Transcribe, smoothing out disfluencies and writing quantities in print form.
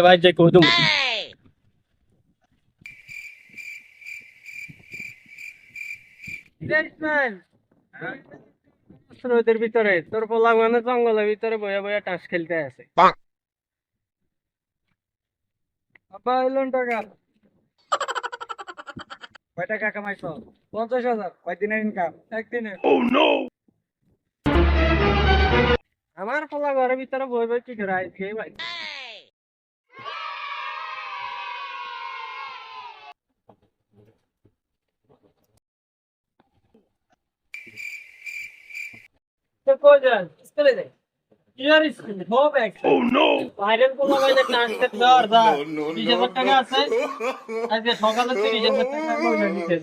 ভাই যে কদম রোদের ভিতরে তোর পোলা মানে জঙ্গলের ভিতরে বইয়া বইয়া টাস খেলতে আছে। আব্বা এলেন টাকা কয় টাকা কামাইছ? 50,000। কয়দিনের ইনকাম? একদিনের। আমার পোলা ঘরের ভিতরে বই বই কি করে আইছে ভাই? তো কই যান? স্কুলে যাই। ইয়ার স্কুল হোম এক। বাইরের পোলা বাইরে টাস খেতে দেওয়ার দা 20,000 টাকা আছে। আজকে সকালে 30,000 টাকা কইলা নিতে।